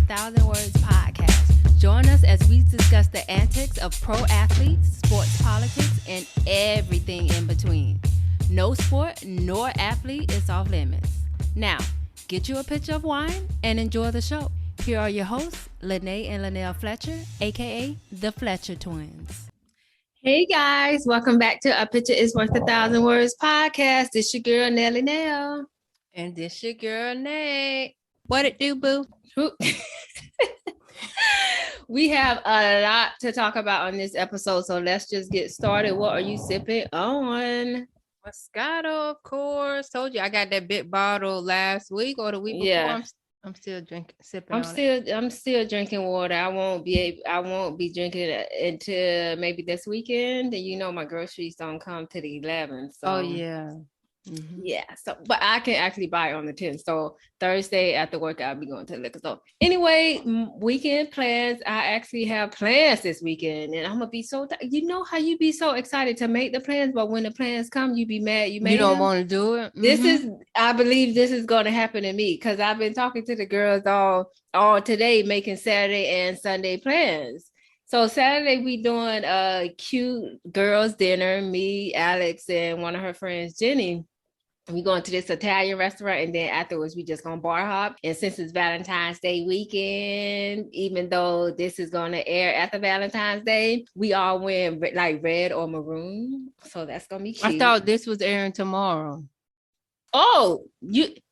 1,000 Words podcast. Join us as we discuss the antics of pro athletes, sports politics, and everything in between. No sport nor athlete is off limits. Now, get you a pitcher of wine and enjoy the show. Here are your hosts, Lene and Linnell Fletcher, aka the Fletcher Twins. Hey guys, welcome back to A Picture is Worth 1,000 Words podcast. This your girl Nelly Nell. And this your girl Nate. What it do, boo? We have a lot to talk about on this episode, so let's just get started. What are you sipping on? Moscato, of course. Told you I got that big bottle last week or the week before. Yeah. I'm still sipping. I'm still drinking water. I won't be drinking it until maybe this weekend. And you know my groceries don't come to the 11th. So oh yeah. Mm-hmm. Yeah, so but I can actually buy it on the 10th. So Thursday after work, I'll be going to the liquor store. Anyway, weekend plans. I actually have plans this weekend, and I'm gonna be so. You know how you be so excited to make the plans, but when the plans come, you be mad. You don't want to do it. Mm-hmm. I believe this is going to happen to me because I've been talking to the girls all today, making Saturday and Sunday plans. So Saturday we doing a cute girls dinner. Me, Alex, and one of her friends, Jenny. We going to this Italian restaurant, and then afterwards we just gonna bar hop. And since it's Valentine's Day weekend, even though this is gonna air after Valentine's Day, we all wearing like red or maroon. So that's gonna be cute. I thought this was airing tomorrow. Oh,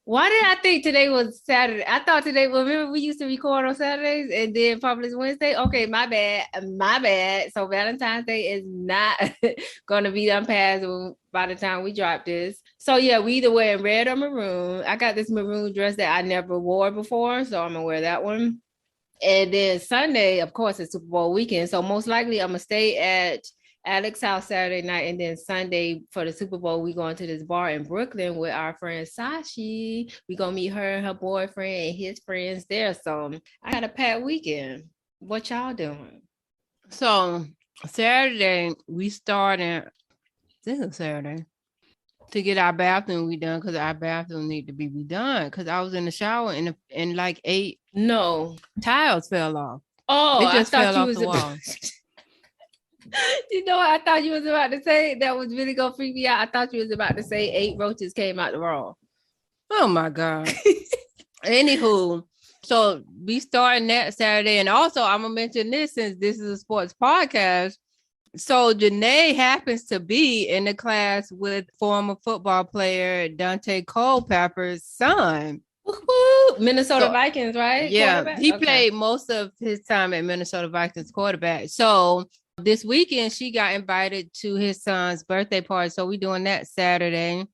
why did I think today was Saturday? I thought today, remember we used to record on Saturdays and then publish Wednesday? Okay, my bad. So Valentine's Day is not gonna be done past by the time we drop this. So yeah, we either wearing red or maroon. I got this maroon dress that I never wore before, so I'm gonna wear that one. And then Sunday, of course, it's Super Bowl weekend. So most likely I'm gonna stay at Alex's house Saturday night, and then Sunday for the Super Bowl, we going to this bar in Brooklyn with our friend Sashi. We gonna meet her and her boyfriend and his friends there. So I got a packed weekend. What y'all doing? So Saturday we started. This is Saturday to get our bathroom redone because our bathroom need to be redone. Because I was in the shower and like 8 tiles fell off. Oh, it just fell off the wall. You know what I thought you was about to say? That was really gonna freak me out. I thought you was about to say 8 roaches came out the wall. Oh my God. Anywho, so we starting that Saturday, and also I'm gonna mention this since this is a sports podcast. So Janae happens to be in the class with former football player Dante Culpepper's son. Woo-hoo. Minnesota Vikings, right? Yeah, he played most of his time at Minnesota Vikings quarterback. So this weekend she got invited to his son's birthday party. So we're doing that Saturday.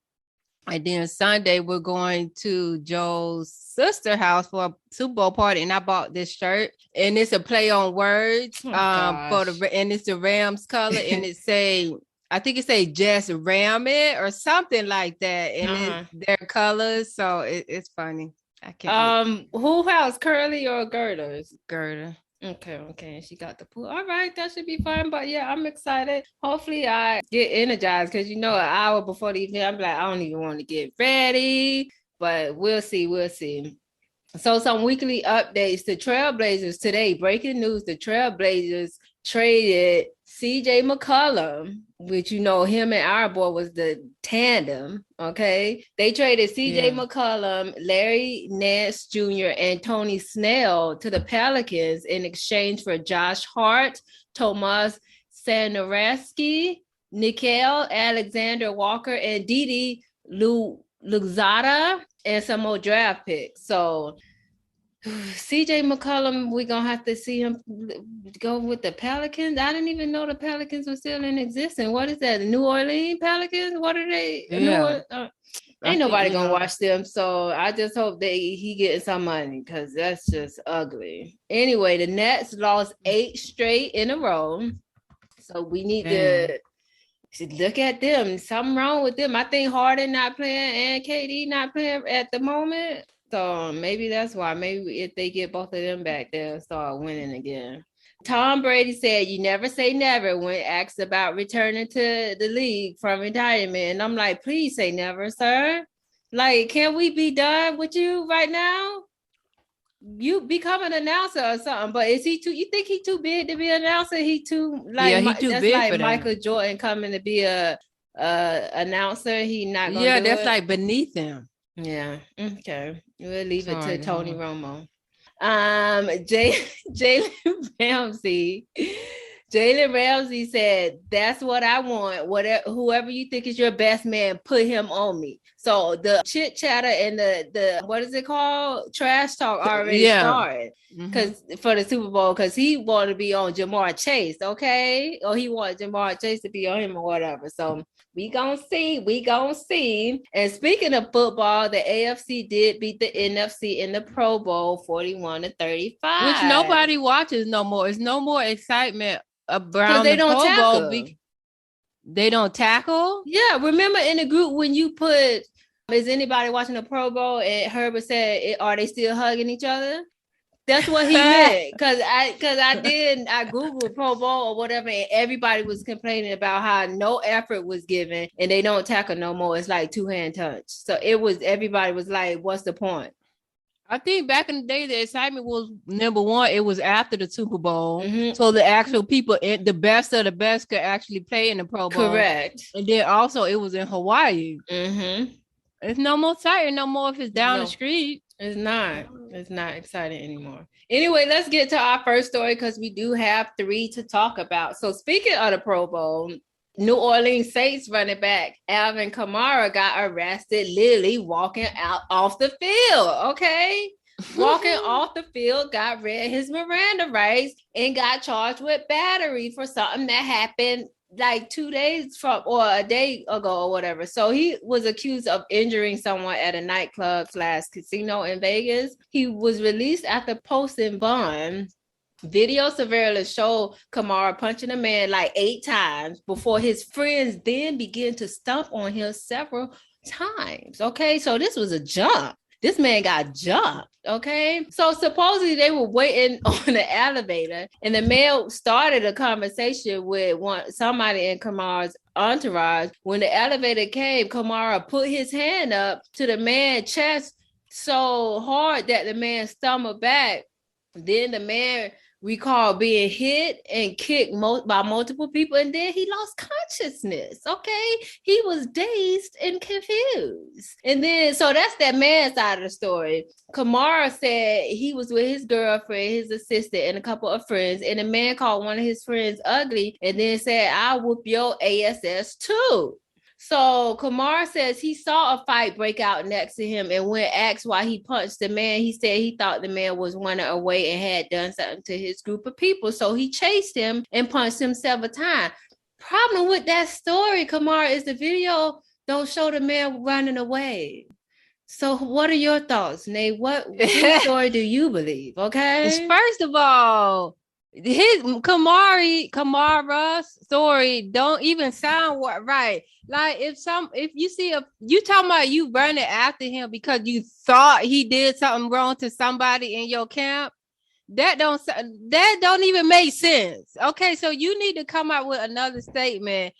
And then Sunday we're going to Joe's sister's house for a Super Bowl party. And I bought this shirt, and it's a play on words and it's the Rams color, and I think it say just ram it or something like that, and it's their colors, so it's funny. I can't who house, Curly or Gerda's? Gerda. Okay. She got the pool. All right, that should be fun. But yeah, I'm excited. Hopefully I get energized because an hour before the event, I'm like, I don't even want to get ready. But we'll see. So some weekly updates. The Trailblazers today, breaking news, the Trailblazers traded CJ McCollum, which him and our boy was the tandem. Okay. They traded CJ McCollum, Larry Nance Jr., and Tony Snell to the Pelicans in exchange for Josh Hart, Tomas Sandorowski, Nickeil Alexander Walker, and Didi Luxada, and some more draft picks. So CJ McCollum, we're gonna have to see him go with the Pelicans. I didn't even know the Pelicans were still in existence. What is that? The New Orleans Pelicans? What are they? Ain't nobody gonna watch them. So I just hope he getting some money because that's just ugly. Anyway, the Nets lost 8 straight in a row. So we need to look at them. Something wrong with them. I think Harden not playing and KD not playing at the moment. So maybe that's why. Maybe if they get both of them back, they'll start winning again. Tom Brady said, "You never say never" when asked about returning to the league from retirement. And I'm like, please say never, sir. Like, can we be done with you right now? you become an announcer or something. But is he too? You think he too big to be an announcer? He too like he too that's big like for Michael that. Jordan coming to be a announcer. He not gonna do That's it. like beneath him. Yeah. Okay. We'll leave it Sorry, to Tony Romo. Jalen Ramsey. Jalen Ramsey said, "That's what I want. Whatever, whoever you think is your best man, put him on me." So the chit chatter and the what is it called? Trash talk already started because for the Super Bowl, because he wanted to be on Jamar Chase, okay, or he wanted Jamar Chase to be on him or whatever. So we gonna see. And speaking of football, the AFC did beat the NFC in the Pro Bowl 41-35, which nobody watches no more. It's no more excitement around they the don't Pro tackle. Bowl. They don't tackle? Yeah, remember in the group when you put, is anybody watching the Pro Bowl? And Herbert said, are they still hugging each other? That's what he meant. Cause I Googled Pro Bowl or whatever, and everybody was complaining about how no effort was given and they don't tackle no more. It's like 2-hand touch. So everybody was like, what's the point? I think back in the day, the excitement was number one. It was after the Super Bowl. So the actual people, the best of the best, could actually play in the Pro Bowl. Correct. And then also it was in Hawaii. It's no more exciting no more if it's down the street. It's not exciting anymore. Anyway, let's get to our first story because we do have 3 to talk about. So speaking of the Pro Bowl, New Orleans Saints running back Alvin Kamara got arrested literally walking out off the field. Okay. Walking off the field, got read his Miranda rights and got charged with battery for something that happened like 2 days from or a day ago or whatever. So he was accused of injuring someone at a nightclub / casino in Vegas. He was released after posting bond. Video surveillance showed Kamara punching a man like 8 times before his friends then began to stomp on him several times. Okay, so this was a jump. This man got jumped. Okay, so supposedly they were waiting on the elevator, and the man started a conversation with somebody in Kamara's entourage. When the elevator came, Kamara put his hand up to the man's chest so hard that the man stumbled back. Then the man recalled being hit and kicked by multiple people, and then he lost consciousness. Okay, he was dazed and confused. And then, so that's that man's side of the story. Kamara said he was with his girlfriend, his assistant, and a couple of friends, and the man called one of his friends ugly, and then said, "I'll whoop your ass too." So Kamara says he saw a fight break out next to him, and when asked why he punched the man, he said he thought the man was running away and had done something to his group of people. So he chased him and punched him several times. Problem with that story, Kamara, is the video don't show the man running away. So what are your thoughts, Nate? What story do you believe? Okay. First of all, his Kamara's story don't even sound right. Like if you see you talking about you running after him because you thought he did something wrong to somebody in your camp, that don't even make sense. Okay, so you need to come out with another statement.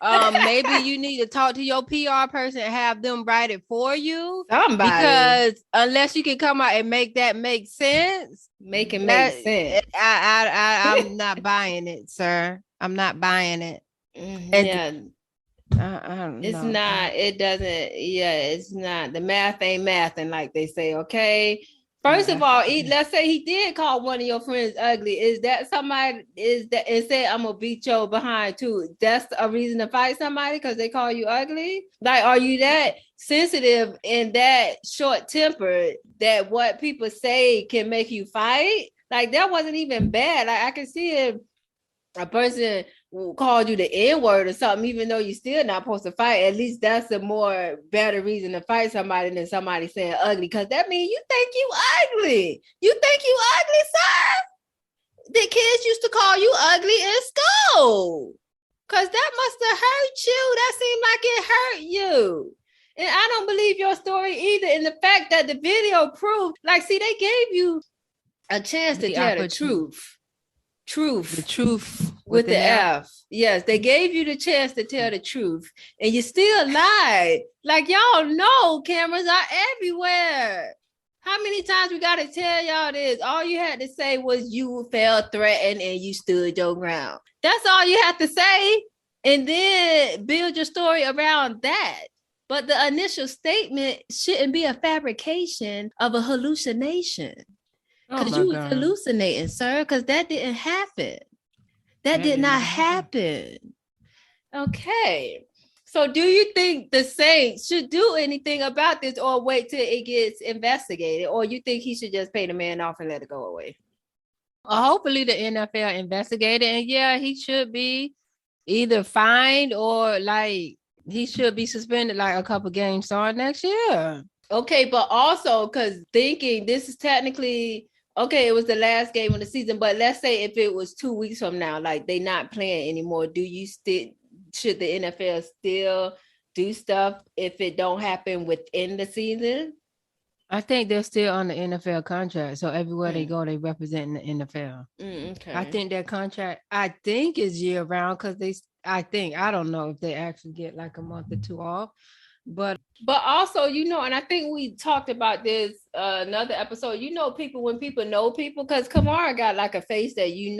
Maybe you need to talk to your PR person and have them write it for you. Because unless you can come out and make that make sense, make sense. I'm not buying it, sir. I'm not buying it. It's not. It doesn't. Yeah, it's not. The math ain't mathing like they say. Okay. First of all, let's say he did call one of your friends ugly. Is that somebody and said I'm gonna beat your behind too? That's a reason to fight somebody because they call you ugly? Like, are you that sensitive and that short-tempered that what people say can make you fight? Like, that wasn't even bad. Like, I can see if a person called you the N-word or something, even though you're still not supposed to fight, at least that's a more better reason to fight somebody than somebody saying ugly, because that means you think you ugly. You think you ugly, sir? The kids used to call you ugly in school because that must have hurt you. That seemed like it hurt you. And I don't believe your story either. And the fact that the video proved, like, see, they gave you a chance to tell the truth. The truth with the F. Yes, they gave you the chance to tell the truth, and you still lied. Like, y'all know cameras are everywhere. How many times we gotta tell y'all this? All you had to say was you felt threatened and you stood your ground. That's all you have to say. And then build your story around that. But the initial statement shouldn't be a fabrication of a hallucination. Because you was hallucinating, sir, because that didn't happen. That did not happen. Okay. So do you think the Saints should do anything about this or wait till it gets investigated? Or you think he should just pay the man off and let it go away? Hopefully the NFL investigated, and yeah, he should be either fined or like he should be suspended like a couple games starting next year. Okay, but also because thinking this is technically, okay, it was the last game of the season, but let's say if it was 2 weeks from now, like they not playing anymore, should the NFL still do stuff if it don't happen within the season? I think they're still on the NFL contract. So everywhere they go, they represent the NFL. Okay. I think their contract, is year round because I don't know if they actually get like a month or two off. But also, and I think we talked about this another episode, people when people know people, because Kamara got like a face that you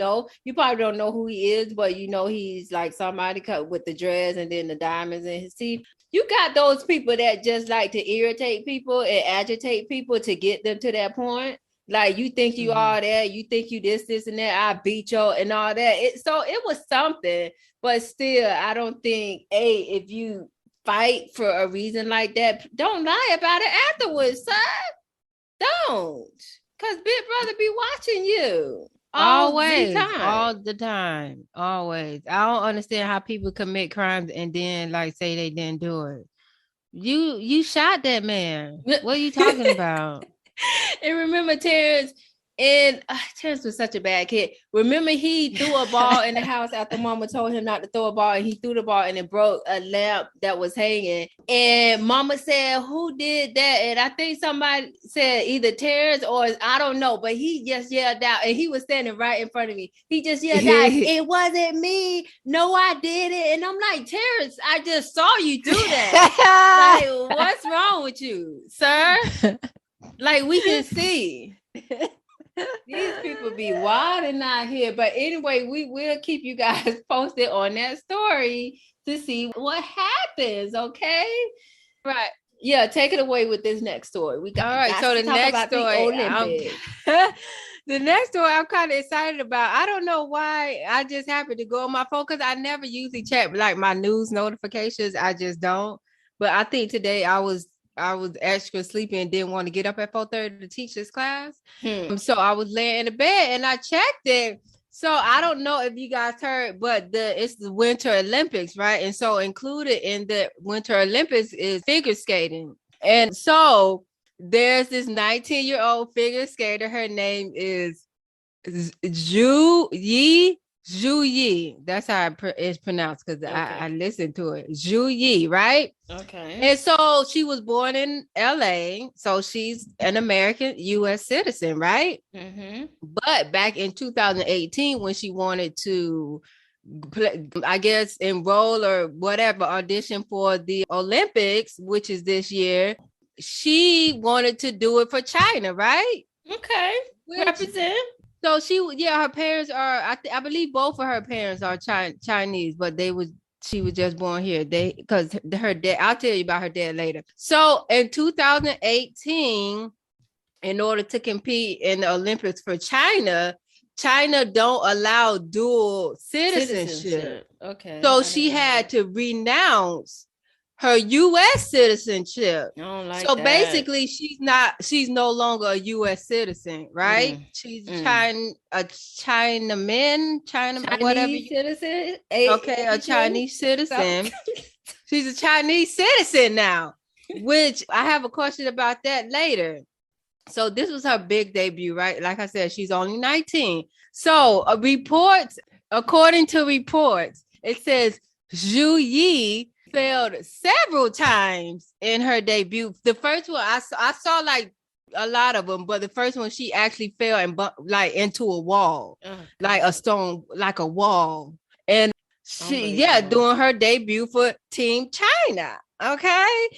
probably don't know who he is, but he's like somebody cut with the dreads and then the diamonds in his teeth. You got those people that just like to irritate people and agitate people to get them to that point. Like you think you are that, you think you this and that, I beat you and all that. So it was something, but still, I don't think, if you fight for a reason like that, don't lie about it afterwards, sir. Don't, because Big Brother be watching you all the time. Always. I don't understand how people commit crimes and then like say they didn't do it. You shot that man. What are you talking about? And remember Terrence. And Terrence was such a bad kid. Remember, he threw a ball in the house after Mama told him not to throw a ball, and he threw the ball and it broke a lamp that was hanging. And Mama said, "Who did that?" And I think somebody said either Terrence or I don't know, but he just yelled out, and he was standing right in front of me. He just yelled out, "It wasn't me. No, I did it." And I'm like, Terrence, I just saw you do that. Like, what's wrong with you, sir? Like, we can see. These people be wild and not here. But anyway, we will keep you guys posted on that story to see what happens. Okay. Right. Yeah, take it away with this next story. We got all right. So the next story, the next story I'm kind of excited about. I don't know why I just happened to go on my phone because I never usually check like my news notifications. I just don't. But I think today I was extra sleepy and didn't want to get up at 4:30 to teach this class. So I was laying in the bed and I checked it. So I don't know if you guys heard, but it's the Winter Olympics, right? And so included in the Winter Olympics is figure skating. And so there's this 19-year-old figure skater. Her name is Zhu Yi. Zhu Yi, that's how it's pronounced because I listened to it. Zhu Yi, right? Okay. And so she was born in LA, so she's an American U.S. citizen, right? Mm-hmm. But back in 2018, when she wanted to, I guess, enroll or whatever, audition for the Olympics, which is this year, she wanted to do it for China, right? Okay. Represent. So her parents are, I believe both of her parents are Chinese, but she was just born here. Because her dad, I'll tell you about her dad later. So in 2018, in order to compete in the Olympics for China don't allow dual citizenship. Okay. So she had to renounce her U.S. citizenship. I don't like so that. Basically, she's no longer a U.S. citizen, right? She's a Chinaman, whatever. Citizen? A Chinese citizen. She's a Chinese citizen now, which I have a question about that later. So this was her big debut, right? Like I said, she's only 19. So according to reports, it says Zhu Yi failed several times in her debut. The first one I saw like a lot of them, but the first one she actually fell and like into a wall, like a stone, like a wall. And she, doing her debut for Team China. Okay.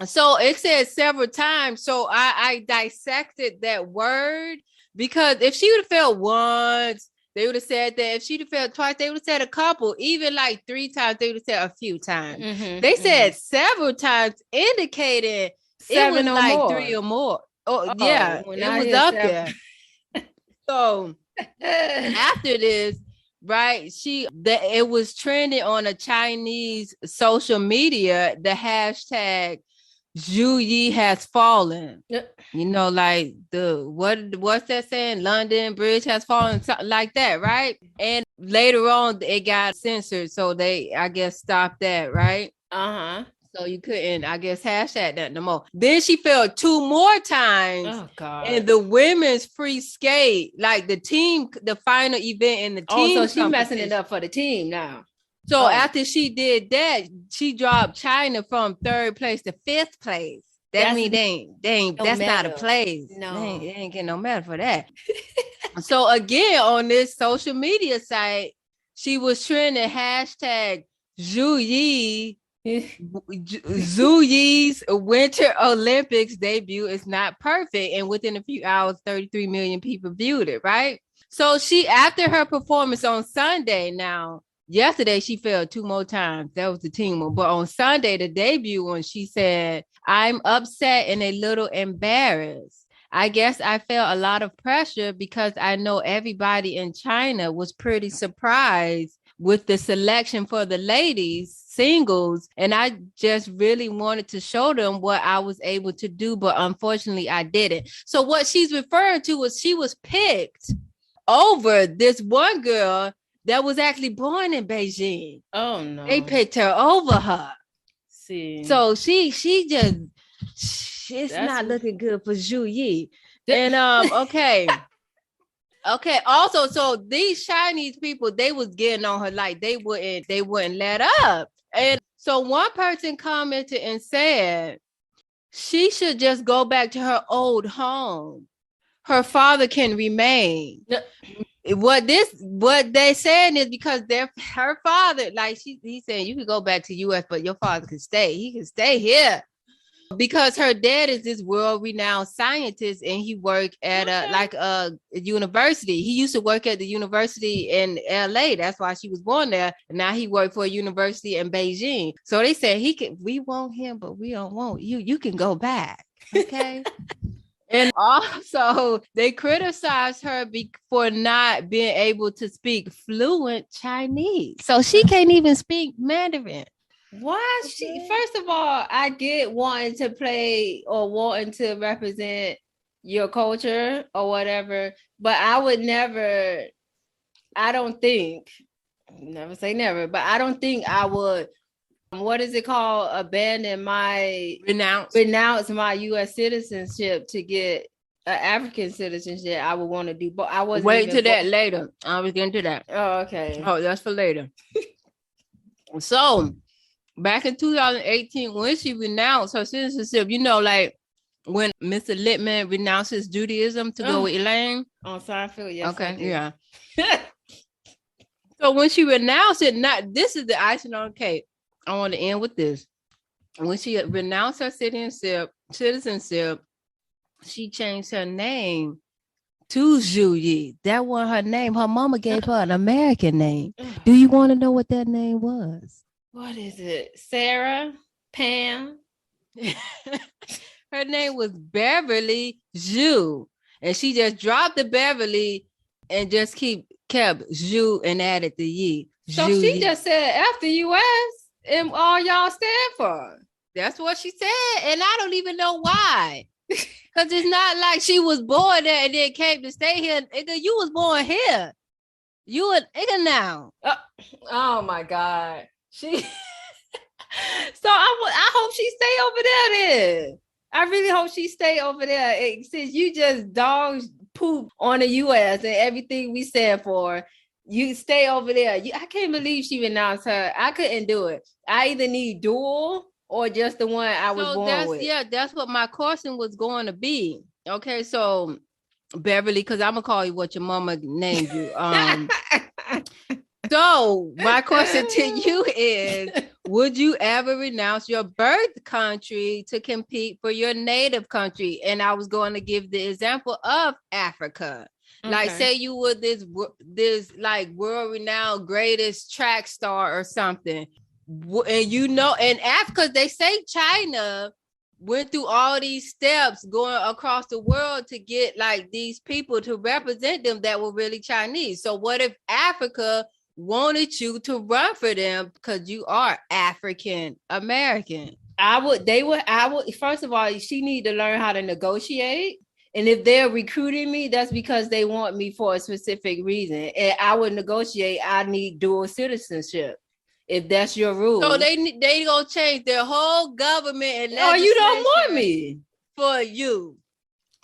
So it said several times. So I dissected that word, because if she would have failed once, they would have said that. If she'd have failed twice, they would have said a couple. Even like 3 times, they would have said a few times. They said several times, indicating 7 it was or like more. 3 or more. Oh yeah, when it I was hear up 7. there. So after this, right, it was trending on a Chinese social media, the hashtag Zhu Yi has fallen. You know, like what's that saying? London Bridge has fallen, something like that, right? And later on, it got censored, so they, I guess, stopped that, right? So you couldn't, I guess, hashtag that no more. Then she fell 2 more times. Oh God! In the women's free skate, like the team, the final event in the team. So she messing it up for the team now. So after she did that, she dropped China from 3rd place to 5th place. That means that's not a place. No, they ain't getting no medal for that. So again, on this social media site, she was trending hashtag Zhu Yi. Zhu Yi's Winter Olympics debut is not perfect, and within a few hours, 33 million people viewed it, right? So she, after her performance on Sunday, now yesterday she failed 2 more times. That was the team one. But on Sunday, the debut one, she said, "I'm upset and a little embarrassed. I guess I felt a lot of pressure because I know everybody in China was pretty surprised with the selection for the ladies singles, and I just really wanted to show them what I was able to do, but unfortunately I didn't." So what she's referring to was she was picked over this one girl that was actually born in Beijing. Oh no. They picked her over her. See. So it's not looking good for Zhu Yi. And okay. Okay, also, so these Chinese people, they was getting on her like they wouldn't let up. And so one person commented and said she should just go back to her old home. Her father can remain. What they saying is because her father, like he's saying, you can go back to US, but your father can stay. He can stay here. Because her dad is this world-renowned scientist, and he worked at a university. He used to work at the university in LA. That's why she was born there. And now he worked for a university in Beijing. So they said we want him, but we don't want you. You can go back. Okay. And also they criticized her for not being able to speak fluent Chinese. So she can't even speak Mandarin. Why first of all, I get wanting to play or wanting to represent your culture or whatever, but I don't think, never say never, but I don't think I would, what is it called? Renounce my US citizenship to get an African citizenship. I would want to do, but I wasn't. Wait till that later. I was getting to that. Oh, okay. Oh, that's for later. So back in 2018, when she renounced her citizenship, you know, like when Mr. Littman renounced his Judaism to go with Elaine. On Seinfeld, yes. Okay, yeah. So when she renounced it, this is the icing on the cake. I want to end with this. When she renounced her citizenship, she changed her name to Zhu Yi. That wasn't her name. Her mama gave her an American name. Do you want to know what that name was? What is it? Sarah? Pam? Her name was Beverly Zhu. And she just dropped the Beverly and just kept Zhu and added the Yi. So Zhu she Yi. just said after US and all y'all stand for. That's what she said. And I don't even know why. Because it's not like she was born there and then came to stay here. Nigga, you was born here. You a nigga now. Oh my God. So I hope she stay over there then. I really hope she stay over there. Since you just dogs poop on the US and everything we stand for, you stay over there. I can't believe she renounced her. I couldn't do it. I either need dual or just the one I was born with. Yeah, that's what my question was going to be. Okay, so Beverly, because I'm gonna call you what your mama named you. So my question to you is, Would you ever renounce your birth country to compete for your native country? And I was going to give the example of Africa. Okay. Like, say you were this like world-renowned greatest track star or something. And in Africa, they say China went through all these steps going across the world to get like these people to represent them that were really Chinese. So what if Africa wanted you to run for them because you are African American? I would. First of all, she need to learn how to negotiate. And if they're recruiting me, that's because they want me for a specific reason. And I would negotiate. I need dual citizenship. If that's your rule. So they gonna change their whole government and you don't want me for you.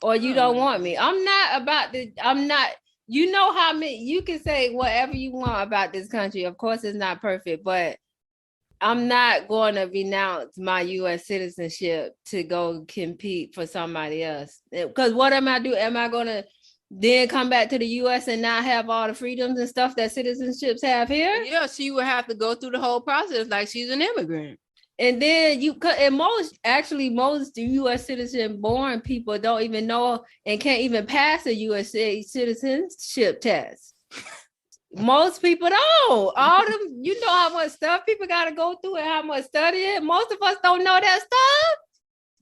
Or you don't want me. I'm not. You know how many, you can say whatever you want about this country. Of course, it's not perfect, but I'm not going to renounce my U.S. citizenship to go compete for somebody else. Because what am I doing? Am I going to then come back to the U.S. and not have all the freedoms and stuff that citizenships have here? Yeah, she would have to go through the whole process like she's an immigrant. And then most U.S. citizen born people don't even know and can't even pass a U.S. citizenship test. Most people don't. All them, you know how much stuff people got to go through and how much studying. Most of us don't know that stuff.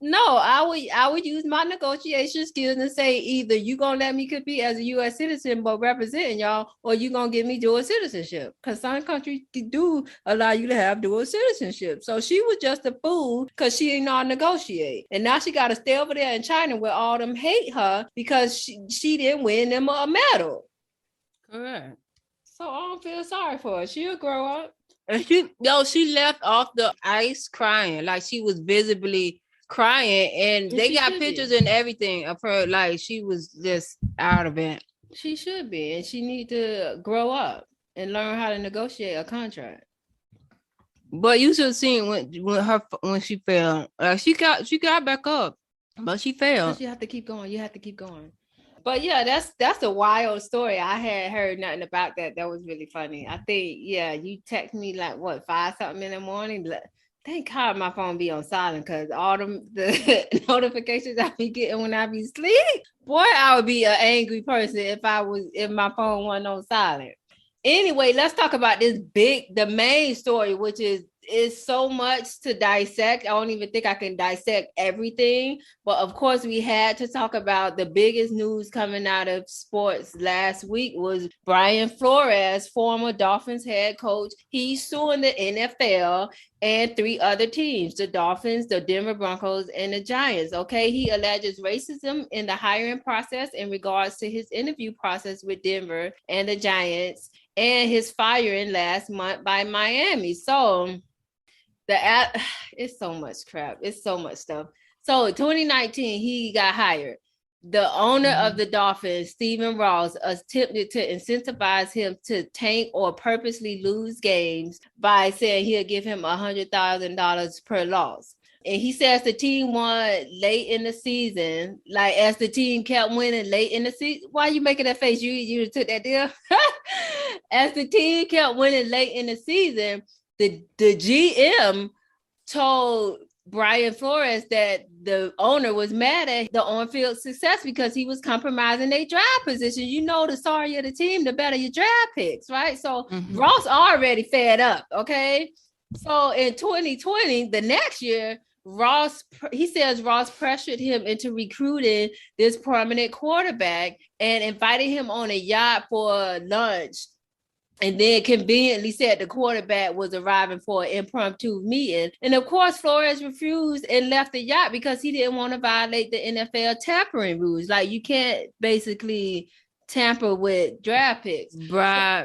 No, I would use my negotiation skills and say either you gonna let me compete as a U.S. citizen but representing y'all, or you gonna give me dual citizenship. Because some countries do allow you to have dual citizenship. So she was just a fool because she didn't know how to negotiate, and now she got to stay over there in China where all them hate her because she didn't win them a medal. Correct. So I don't feel sorry for her. She'll grow up. And she left off the ice crying, like she was visibly crying, and they got pictures and everything of her, like she was just out of it. She should be, and she need to grow up and learn how to negotiate a contract. But you should have seen when she fell. She got back up, but she fell. You have to keep going. You have to keep going. But yeah, that's a wild story. I had heard nothing about that. That was really funny. I think, you text me like 5-something in the morning. Thank God my phone be on silent because all the notifications I be getting when I be asleep, boy, I would be an angry person if my phone wasn't on silent. Anyway, let's talk about the main story, which is so much to dissect. I don't even think I can dissect everything, but of course we had to talk about the biggest news coming out of sports last week was Brian Flores, former Dolphins head coach. He's suing the NFL and 3 other teams, the Dolphins, the Denver Broncos, and the Giants. Okay, he alleges racism in the hiring process in regards to his interview process with Denver and the Giants, and his firing last month by Miami. So it's so much crap. It's so much stuff. So 2019, he got hired. The owner of the Dolphins, Stephen Ross, attempted to incentivize him to tank or purposely lose games by saying he'll give him $100,000 per loss. And he says the team won late in the season. Like, as the team kept winning late in the season. Why are you making that face? You took that deal? As the team kept winning late in the season, the GM told Brian Flores that the owner was mad at the on-field success because he was compromising their draft position. You know, the sorrier the team, the better your draft picks, right? So Ross already fed up, okay? So in 2020, the next year, he says Ross pressured him into recruiting this prominent quarterback and invited him on a yacht for lunch, and then conveniently said the quarterback was arriving for an impromptu meeting. And of course, Flores refused and left the yacht because he didn't want to violate the NFL tampering rules. Like, you can't basically tamper with draft picks. Right.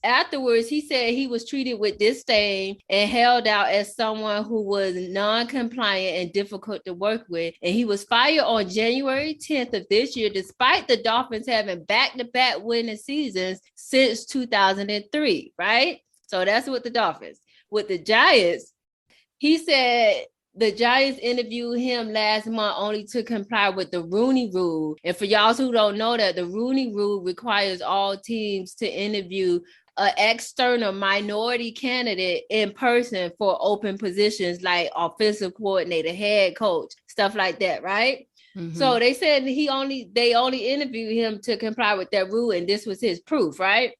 Afterwards, he said he was treated with disdain and held out as someone who was non-compliant and difficult to work with. And he was fired on January 10th of this year, despite the Dolphins having back-to-back winning seasons since 2003, right? So that's with the Dolphins. With the Giants, he said the Giants interviewed him last month only to comply with the Rooney Rule. And for y'all who don't know that, the Rooney Rule requires all teams to interview an external minority candidate in person for open positions like offensive coordinator, head coach, stuff like that, right? Mm-hmm. So they said they only interviewed him to comply with that rule, and this was his proof, right?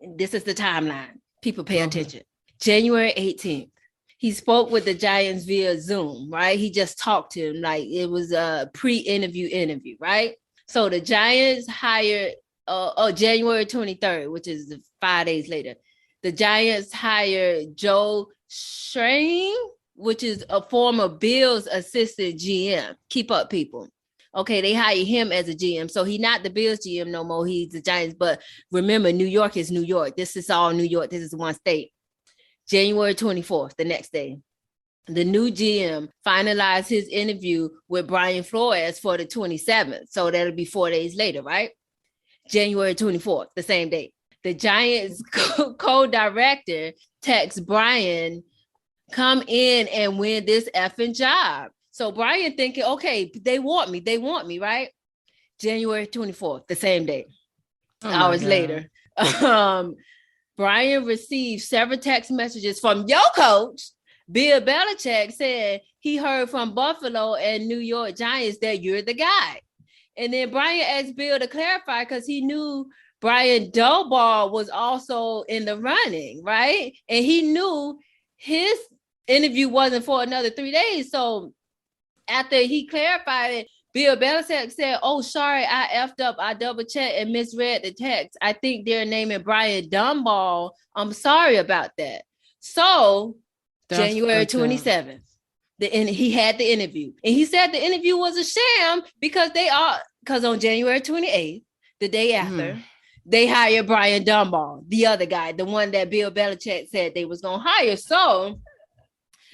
This is the timeline. People pay attention. January 18th. He spoke with the Giants via Zoom, right? He just talked to him like it was a pre-interview, right? So the Giants hired January 23rd, which is 5 days later. The Giants hired Joe Schoen, which is a former Bills assistant GM. Keep up, people. Okay, they hired him as a GM. So he's not the Bills GM no more. He's the Giants. But remember, New York is New York. This is all New York. This is one state. January 24th, the next day, the new GM finalized his interview with Brian Flores for the 27th. So that'll be 4 days later, right? January 24th, the same day. The Giants co-director texts Brian, come in and win this effing job. So Brian thinking, okay, they want me, right? January 24th, the same day, hours later. Brian received several text messages from your coach, Bill Belichick, saying he heard from Buffalo and New York Giants that you're the guy. And then Brian asked Bill to clarify because he knew Brian Daboll was also in the running, right? And he knew his interview wasn't for another 3 days. So after he clarified it, Bill Belichick said, oh, sorry, I effed up. I double-checked and misread the text. I think they're naming Brian Daboll. I'm sorry about that. So January 27th, he had the interview. And he said the interview was a sham because on January 28th, the day after, they hired Brian Daboll, the other guy, the one that Bill Belichick said they was going to hire. So...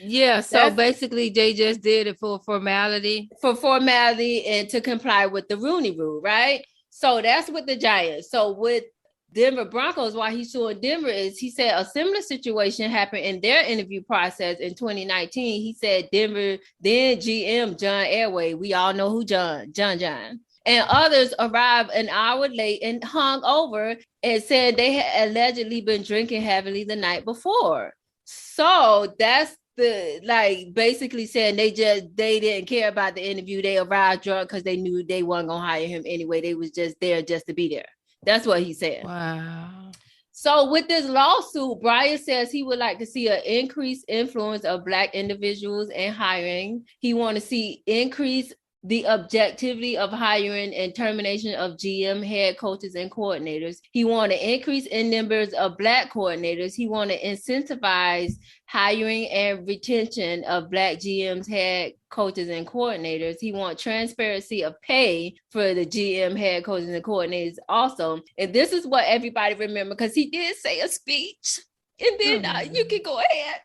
yeah, so basically they just did it for formality. For formality and to comply with the Rooney Rule, right? So that's with the Giants. So with Denver Broncos, why he's suing Denver is he said a similar situation happened in their interview process in 2019. He said Denver, then GM John Elway, we all know who John, and others arrived an hour late and hung over and said they had allegedly been drinking heavily the night before. So that's basically saying they didn't care about the interview. They arrived drunk because they knew they weren't gonna hire him anyway. They was just there just to be there. That's what he said. Wow. So with this lawsuit, Brian says he would like to see an increased influence of Black individuals in hiring. He want to see increase the objectivity of hiring and termination of GM, head coaches, and coordinators. He want to increase in numbers of Black coordinators. He want to incentivize hiring and retention of Black GMs, head coaches, and coordinators. He want transparency of pay for the GM, head coaches, and coordinators also. And this is what everybody remember because he did say a speech. And then you can go ahead.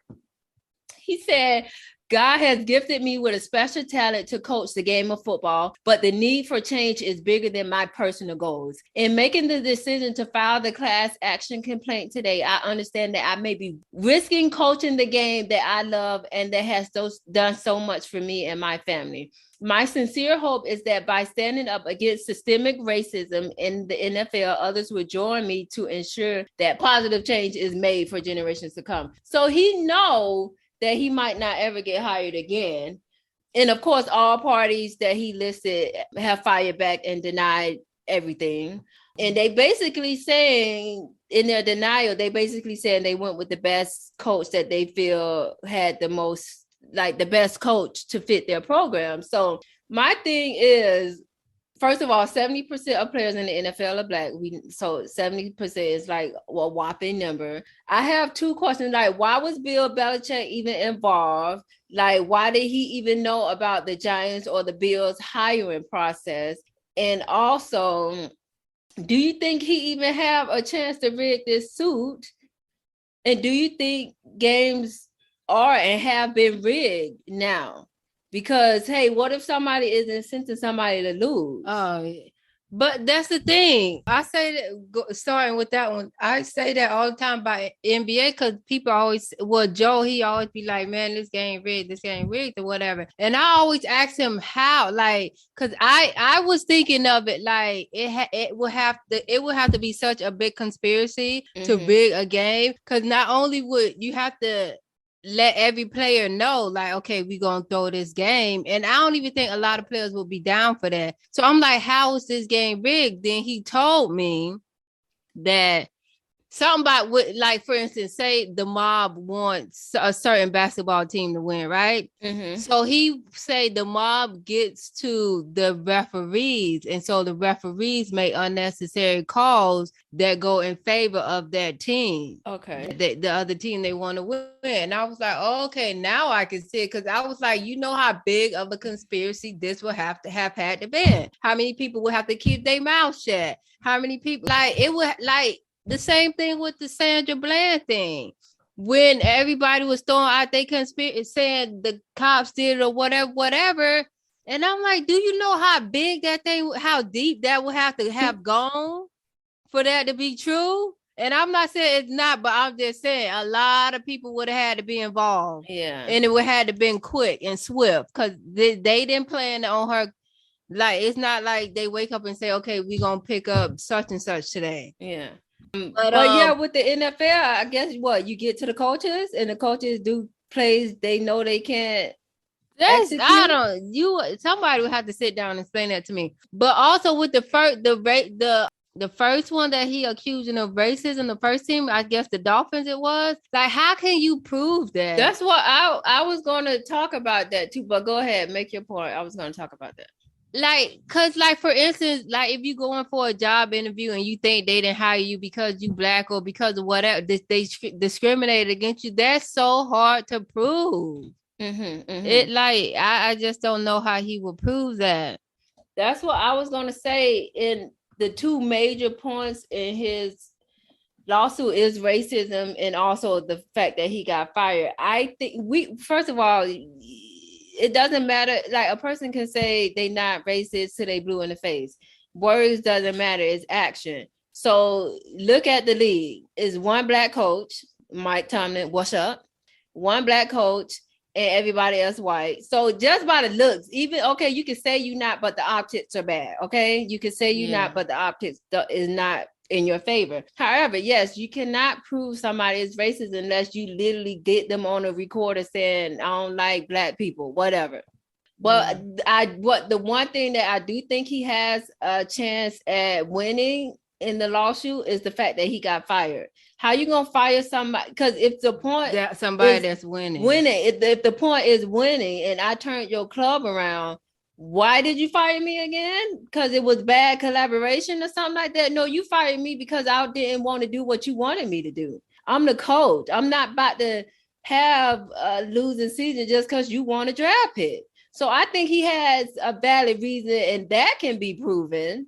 He said, God has gifted me with a special talent to coach the game of football, but the need for change is bigger than my personal goals. In making the decision to file the class action complaint today, I understand that I may be risking coaching the game that I love and that has done so much for me and my family. My sincere hope is that by standing up against systemic racism in the NFL, others will join me to ensure that positive change is made for generations to come. So he knows that he might not ever get hired again. And of course, all parties that he listed have fired back and denied everything. And they basically saying in their denial, they basically saying they went with the best coach that they feel had the most, like the best coach to fit their program. So my thing is, first of all, 70% of players in the NFL are Black. So 70% is like a whopping number. I have two questions. Like, why was Bill Belichick even involved? Like, why did he even know about the Giants or the Bills hiring process? And also, do you think he even have a chance to rig this suit? And do you think games are and have been rigged now? Because, hey, what if somebody is incenting somebody to lose? But that's the thing. I say that, starting with that one, I say that all the time about NBA because people always, well, Joe, he always be like, man, this game rigged or whatever. And I always ask him how, like, because I was thinking of it like it would have to be such a big conspiracy to rig a game because not only would you have to let every player know, like, okay, we're gonna throw this game. And I don't even think a lot of players will be down for that. So I'm like, how is this game rigged? Then he told me that something about what, like, for instance, say the mob wants a certain basketball team to win, right? So he say the mob gets to the referees, and so the referees make unnecessary calls that go in favor of that team. Okay. The other team they want to win. And I was like, oh, okay, now I can see it. Because I was like, you know how big of a conspiracy this will have had to be. How many people would have to keep their mouth shut? How many people, like, it would, like, the same thing with the Sandra Bland thing. When everybody was throwing out their conspiracy, saying the cops did it or whatever. And I'm like, do you know how big that thing, how deep that would have to have gone for that to be true? And I'm not saying it's not, but I'm just saying a lot of people would have had to be involved. Yeah. And it would have to been quick and swift because they didn't plan on her. Like, it's not like they wake up and say, okay, we're going to pick up such and such today. Yeah. But yeah, with the NFL, I guess what you get to the coaches, and the coaches do plays they know they can't. Somebody would have to sit down and explain that to me. But also with the first one that he accusing of racism, the first team, I guess the Dolphins it was. Like, how can you prove that? That's what I was going to talk about that too. But go ahead, make your point. I was going to talk about that. Like, cause like for instance, like if you going for a job interview and you think they didn't hire you because you black or because of whatever, they discriminated against you, that's so hard to prove. It like I just don't know how he will prove that. That's what I was gonna say. In the two major points in his lawsuit is racism and also the fact that he got fired. I think first of all, it doesn't matter. Like, a person can say they not racist till they blue in the face. Words doesn't matter. It's action. So look at the league. It's one black coach, Mike Tomlin. What's up? One black coach and everybody else white. So just by the looks, even okay, you can say you not, but the optics are bad. Okay, you can say you not, but the optics is not in your favor. However, yes, you cannot prove somebody is racist unless you literally get them on a recorder saying, I don't like black people, whatever. But the one thing that I do think he has a chance at winning in the lawsuit is the fact that he got fired. How you gonna fire somebody? Because if the point that somebody that's winning, if the point is winning, and I turned your club around, why did you fire me again? Because it was bad collaboration or something like that? No, you fired me because I didn't want to do what you wanted me to do. I'm the coach. I'm not about to have a losing season just because you want a draft pick. So I think he has a valid reason, and that can be proven.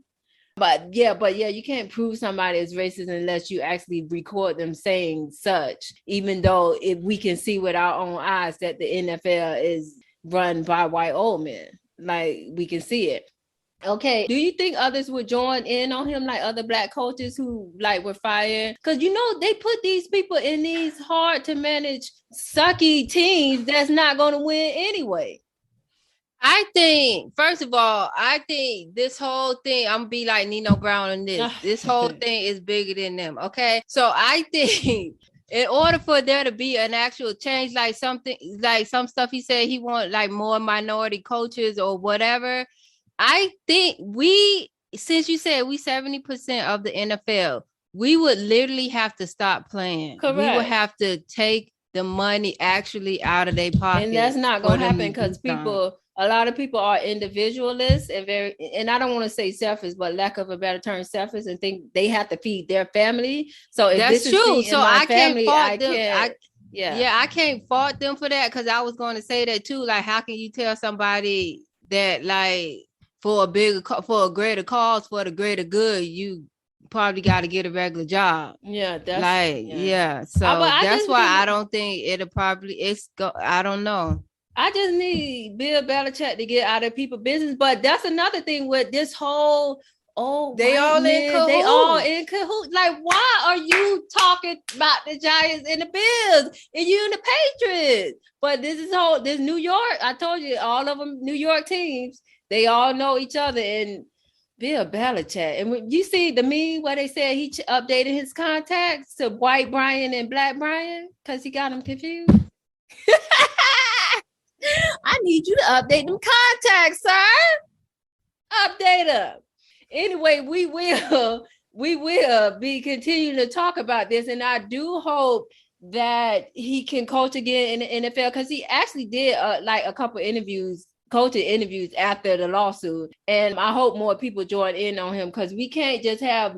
But yeah, you can't prove somebody is racist unless you actually record them saying such, even though if we can see with our own eyes that the NFL is run by white old men. Like, we can see it. Okay, do you think others would join in on him, like other black coaches who like were fired? Because they put these people in these hard to manage sucky teams that's not going to win anyway. I think, first of all, this whole thing, I'm gonna be like Nino Brown on this. This whole thing is bigger than them. Okay, so I think in order for there to be an actual change, like something like some stuff he said he want like more minority coaches or whatever. I think since you said we 70% of the NFL, we would literally have to stop playing. Correct. We would have to take the money actually out of their pocket. And that's not going to happen because a lot of people are individualists and I don't want to say selfish, but lack of a better term, selfish, and think they have to feed their family. So if that's this true. Is so I family, can't fault them. I can't fault them for that because I was going to say that too. Like, how can you tell somebody that like for a greater cause, for the greater good, you probably got to get a regular job. Yeah, that's So that's why I don't think it'll probably I don't know. I just need Bill Belichick to get out of people's business. But that's another thing with this whole old They white all in men. They all cahoots. in cahoots. Like, why are you talking about the Giants and the Bills and you and the Patriots? But this New York. I told you, all of them New York teams. They all know each other. And Bill Belichick. And when you see the meme where they said he updated his contacts to white Brian and black Brian because he got them confused. I need you to update them contacts, sir. Update them. Anyway, we will be continuing to talk about this, and I do hope that he can coach again in the NFL, because he actually did like a couple coaching interviews after the lawsuit, and I hope more people join in on him, because we can't just have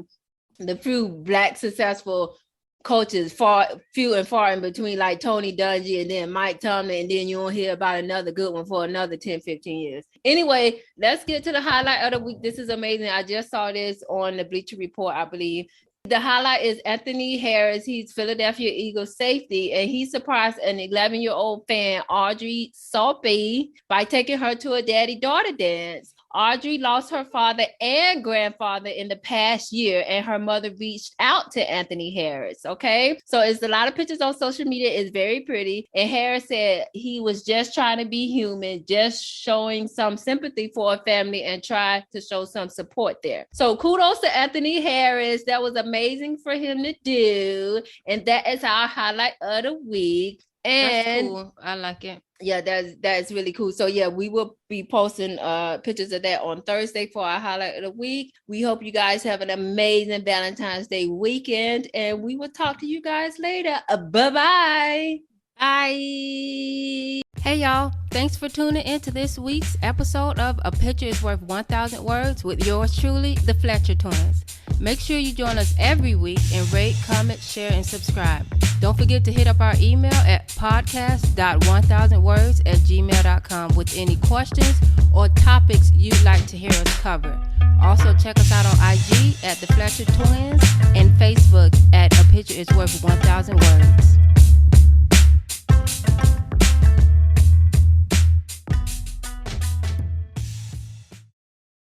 the few black successful coaches few and far in between, like Tony Dungy and then Mike Tomlin, and then you won't hear about another good one for another 10-15 years. Anyway, let's get to the highlight of the week. This is amazing. I just saw this on the Bleacher Report, I believe. The highlight is Anthony Harris. He's Philadelphia Eagles safety, and he surprised an 11-year-old fan, Audrey Soapy, by taking her to a daddy-daughter dance. Audrey lost her father and grandfather in the past year, and her mother reached out to Anthony Harris. Okay, so it's a lot of pictures on social media. It's very pretty. And Harris said he was just trying to be human, just showing some sympathy for a family and try to show some support there. So kudos to Anthony Harris. That was amazing for him to do. And that is our highlight of the week. And that's cool. I like it. Yeah, that's really cool. So yeah, we will be posting pictures of that on Thursday for our highlight of the week. We hope you guys have an amazing Valentine's Day weekend, and we will talk to you guys later. Bye-bye. Bye. Hey y'all, thanks for tuning into this week's episode of A Picture is Worth 1,000 Words with yours truly, the Fletcher Twins. Make sure you join us every week and rate, comment, share, and subscribe. Don't forget to hit up our email at podcast.1000words@gmail.com with any questions or topics you'd like to hear us cover. Also, check us out on IG at the Fletcher Twins and Facebook at A Picture is Worth 1,000 Words.